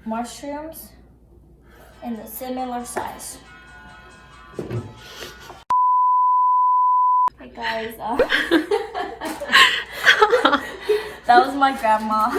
mushrooms in the similar size. Hey guys, that was my grandma.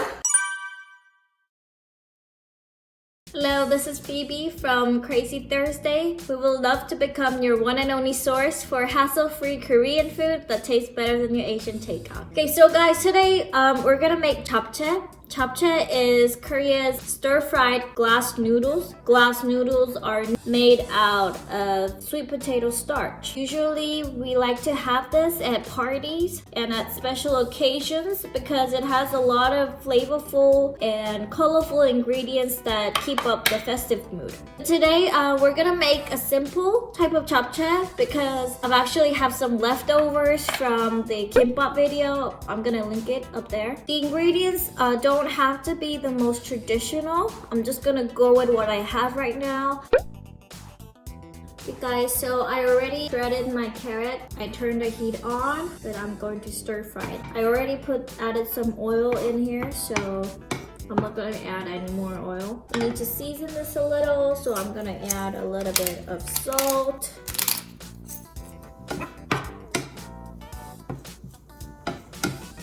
Hello, this is Phoebe from Krazy Thursday. We would love to become your one and only source for hassle-free Korean food that tastes better than your Asian takeout. Okay, so guys, today we're gonna make japchae. Japchae is Korea's stir-fried glass noodles. Glass noodles are made out of sweet potato starch. Usually we like to have this at parties and at special occasions because it has a lot of flavorful and colorful ingredients that keep up the festive mood. Today we're gonna make a simple type of japchae because I've actually have some leftovers from the kimbap video. I'm gonna link it up there. The ingredients don't have to be the most traditional. I'm just gonna go with what I have right now. Okay guys, so I already shredded my carrot. I turned the heat on, but I'm going to stir fry it. I already added some oil in here, so I'm not gonna add any more oil. I need to season this a little, so I'm gonna add a little bit of salt.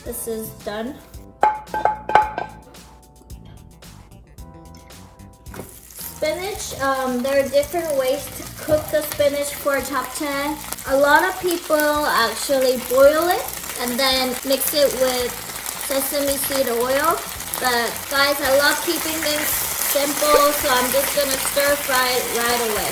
This is done. Spinach, there are different ways to cook the spinach for japchae. A lot of people actually boil it and then mix it with sesame seed oil. But guys, I love keeping things simple, so I'm just gonna stir fry it right away.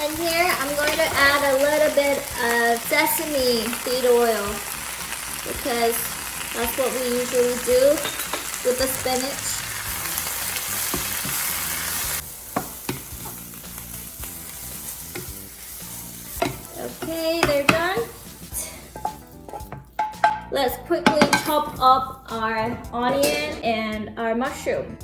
And here I'm going to add a little bit of sesame seed oil because that's what we usually do with the spinach. Okay, they're done. Let's quickly chop up our onion and our mushroom.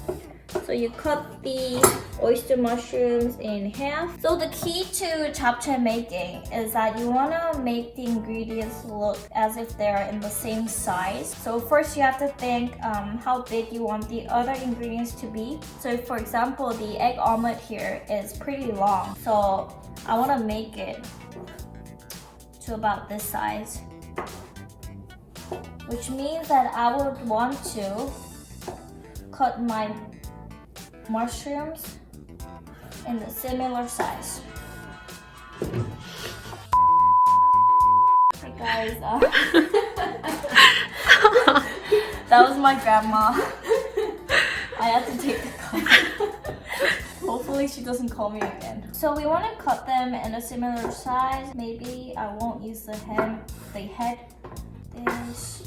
So you cut the oyster mushrooms in half. So the key to japchae making is that you want to make the ingredients look as if they're in the same size. So first you have to think how big you want the other ingredients to be. So for example, the egg omelet here is pretty long. So I want to make it to about this size, which means that I would want to cut my mushrooms in the similar size. Hey guys, that was my grandma. I had to take the call. Hopefully she doesn't call me again. So we want to cut them in a similar size. Maybe I won't use the head. This.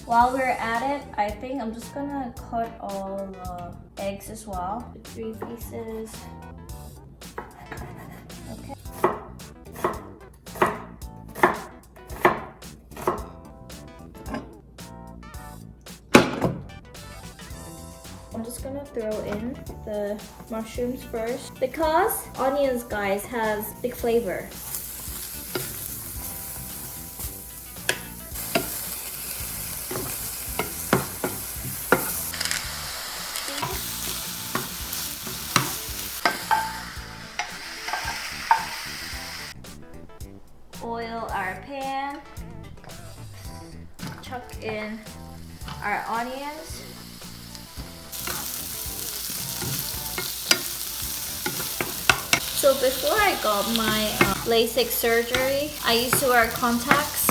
While we're at it, I think I'm just gonna cut all the eggs as well. 3 pieces. Okay. I'm just gonna throw in the mushrooms first because onions, guys, has big flavor. Oil our pan, chuck in our onions. So before I got my LASIK surgery, I used to wear contacts.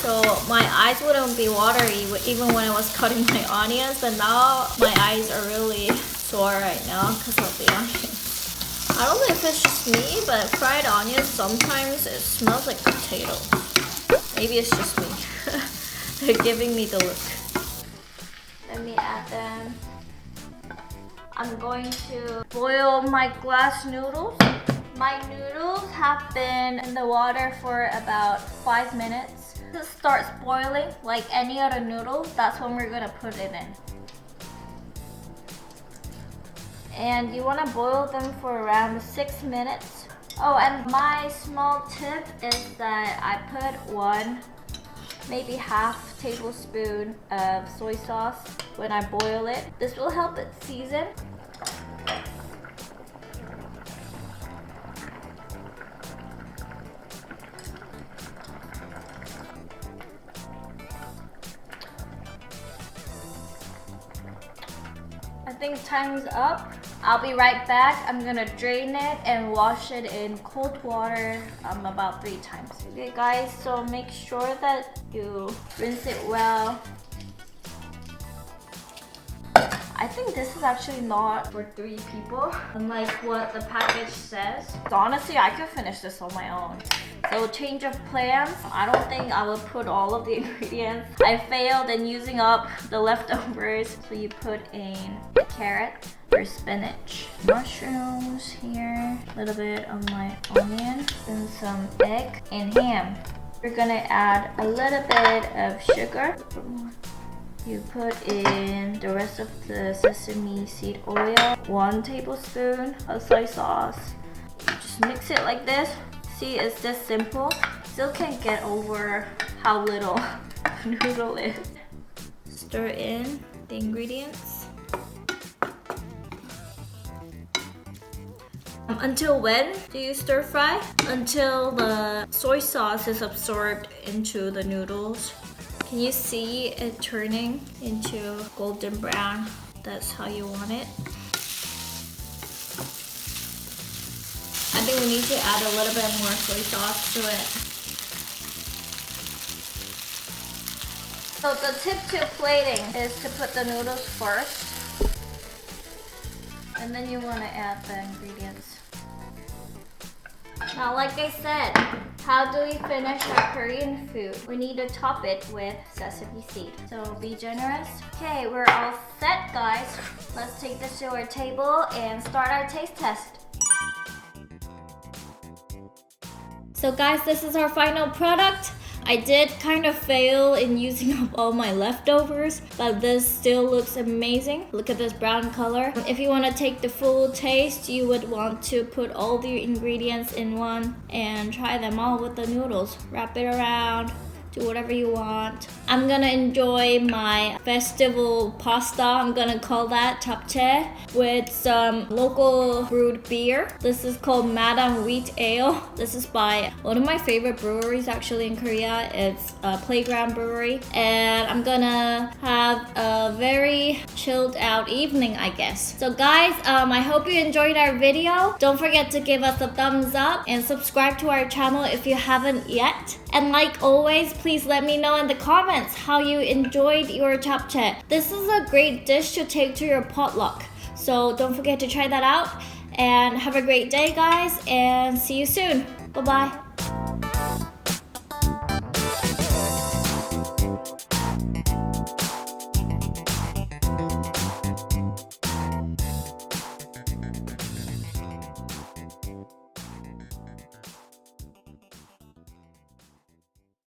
So my eyes wouldn't be watery even when I was cutting my onions, but now my eyes are really sore right now because of the onions. I don't know if it's just me, but fried onions sometimes it smells like potatoes. Maybe it's just me. They're giving me the look. Let me add them. I'm going to boil my glass noodles. My noodles have been in the water for about 5 minutes. It starts boiling like any other noodle. That's when we're gonna put it in. And you want to boil them for around 6 minutes. Oh, and my small tip is that I put 1, maybe half tablespoon of soy sauce when I boil it. This will help it season. I think time's up. I'll be right back. I'm gonna drain it and wash it in cold water about 3 times. Okay guys, so make sure that you rinse it well. I think this is actually not for 3 people, unlike what the package says. So honestly, I could finish this on my own. So change of plans. I don't think I will put all of the ingredients. I failed in using up the leftovers. So you put in carrot or spinach, mushrooms here, a little bit of my onion, and some egg and ham. We're gonna add a little bit of sugar. You put in the rest of the sesame seed oil, 1 tablespoon of soy sauce. Just mix it like this. See, it's this simple. Still can't get over how little the noodle is. Stir in the ingredients. Until when do you stir fry? Until the soy sauce is absorbed into the noodles. Can you see it turning into golden brown? That's how you want it. I think we need to add a little bit more soy sauce to it. So the tip to plating is to put the noodles first. And then you want to add the ingredients. Now, like I said, how do we finish our Korean food? We need to top it with sesame seed. So be generous. Okay, we're all set, guys. Let's take this to our table and start our taste test. So guys, this is our final product. I did kind of fail in using up all my leftovers, but this still looks amazing. Look at this brown color. If you want to take the full taste, you would want to put all the ingredients in one and try them all with the noodles. Wrap it around, do whatever you want. I'm gonna enjoy my festival pasta, I'm gonna call that Japchae, with some local brewed beer. This is called Madam Wheat Ale. This is by one of my favorite breweries actually in Korea. It's a Playground Brewery. And I'm gonna have a very chilled out evening, I guess. So guys, I hope you enjoyed our video. Don't forget to give us a thumbs up and subscribe to our channel if you haven't yet. And like always, please let me know in the comments how you enjoyed your japchae. This is a great dish to take to your potluck. So don't forget to try that out. And have a great day, guys, and see you soon. Bye-bye.